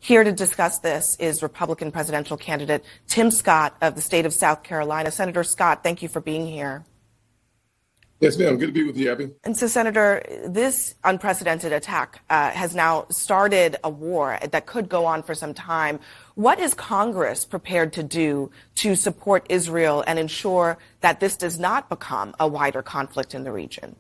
Here to discuss this is Republican presidential candidate Tim Scott of the state of South Carolina. Senator Scott, thank you for being here. Yes, ma'am. Good to be with you, Abby. And so, Senator, this unprecedented attack has now started a war that could go on for some time. What is Congress prepared to do to support Israel and ensure that this does not become a wider conflict in the region?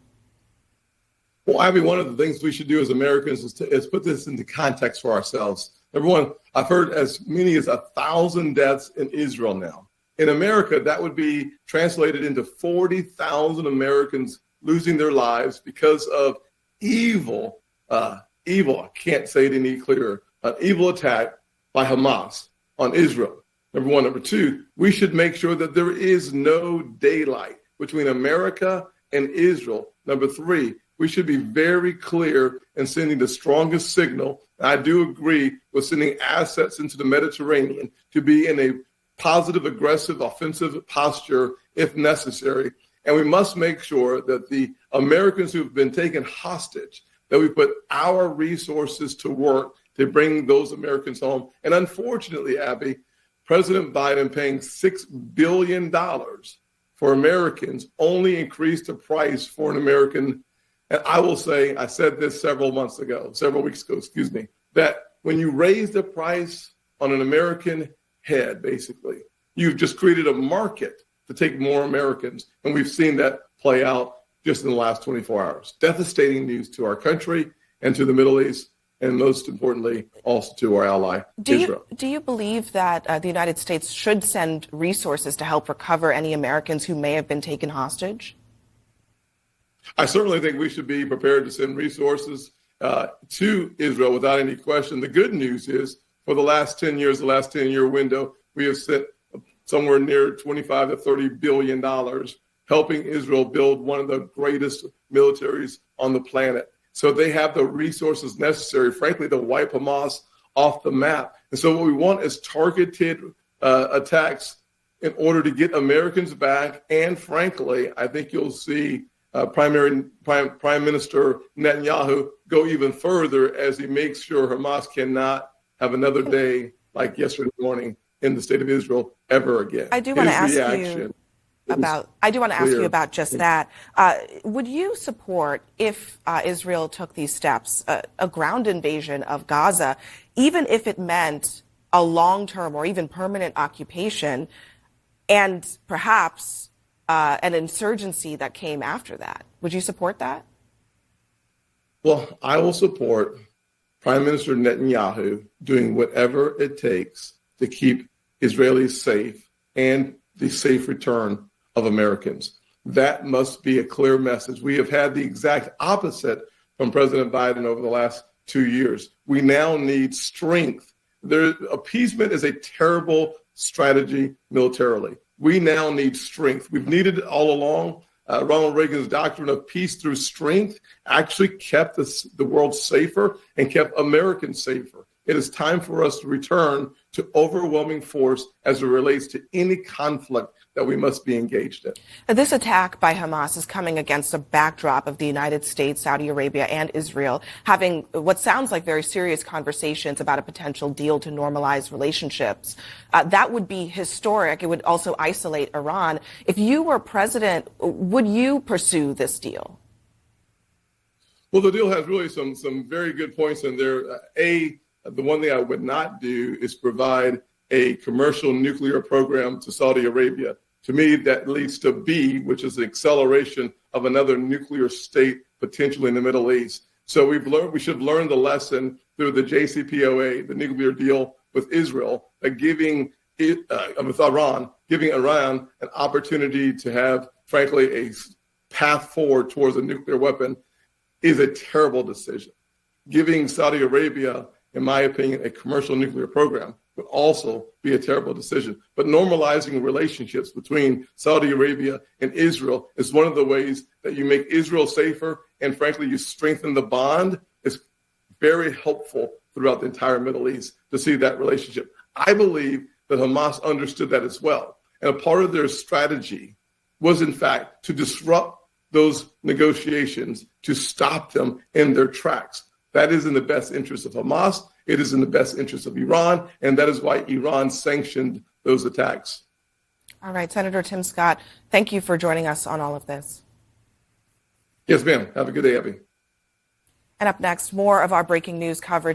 Well, Abby, one of the things we should do as Americans is put this into context for ourselves. Number one, I've heard as many as 1,000 deaths in Israel now. In America, that would be translated into 40,000 Americans losing their lives because of evil, I can't say it any clearer, an evil attack by Hamas on Israel. Number one. Number two, we should make sure that there is no daylight between America and Israel. Number three, we should be very clear in sending the strongest signal. I do agree with sending assets into the Mediterranean to be in a positive, aggressive, offensive posture if necessary. And we must make sure that the Americans who've been taken hostage, that we put our resources to work to bring those Americans home. And unfortunately, Abby, President Biden paying $6 billion for Americans only increased the price for an American. And I will say, I said this several weeks ago, that when you raise the price on an American head, basically, you've just created a market to take more Americans. And we've seen that play out just in the last 24 hours. Devastating news to our country and to the Middle East, and most importantly, also to our ally, Israel. Do you believe that the United States should send resources to help recover any Americans who may have been taken hostage? I certainly think we should be prepared to send resources to Israel without any question. The good news is, for the last 10 years, the last 10-year window, we have sent somewhere near $25 to $30 billion helping Israel build one of the greatest militaries on the planet. So they have the resources necessary, frankly, to wipe Hamas off the map. And so what we want is targeted attacks in order to get Americans back. And frankly, I think you'll see Prime Minister Netanyahu go even further as he makes sure Hamas cannot have another day like yesterday morning in the state of Israel ever again. I do want to ask you about just that. Would you support, if Israel took these steps, a ground invasion of Gaza, even if it meant a long-term or even permanent occupation, and perhaps an insurgency that came after that? Would you support that? Well, I will support Prime Minister Netanyahu doing whatever it takes to keep Israelis safe and the safe return of Americans. That must be a clear message. We have had the exact opposite from President Biden over the last 2 years. We now need strength. Appeasement is a terrible strategy militarily. We now need strength. We've needed it all along. Ronald Reagan's doctrine of peace through strength actually kept the world safer and kept Americans safer. It is time for us to return to overwhelming force as it relates to any conflict that we must be engaged in. This attack by Hamas is coming against a backdrop of the United States, Saudi Arabia, and Israel having what sounds like very serious conversations about a potential deal to normalize relationships. That would be historic. It would also isolate Iran. If you were president, would you pursue this deal? Well, the deal has really some very good points in there. The one thing I would not do is provide a commercial nuclear program to Saudi Arabia. To me, that leads to B, which is the acceleration of another nuclear state potentially in the Middle East. So we should learn the lesson through the JCPOA, the nuclear deal with Israel, giving Iran an opportunity to have, frankly, a path forward towards a nuclear weapon is a terrible decision. Giving Saudi Arabia, in my opinion, a commercial nuclear program would also be a terrible decision. But normalizing relationships between Saudi Arabia and Israel is one of the ways that you make Israel safer, and frankly, you strengthen the bond. It's very helpful throughout the entire Middle East to see that relationship. I believe that Hamas understood that as well. And a part of their strategy was, in fact, to disrupt those negotiations, to stop them in their tracks. That is in the best interest of Hamas It is in the best interest of Iran, and that is why Iran sanctioned those attacks. All right, Senator Tim Scott, thank you for joining us on all of this. Yes, ma'am. Have a good day, Abby. And up next, more of our breaking news coverage.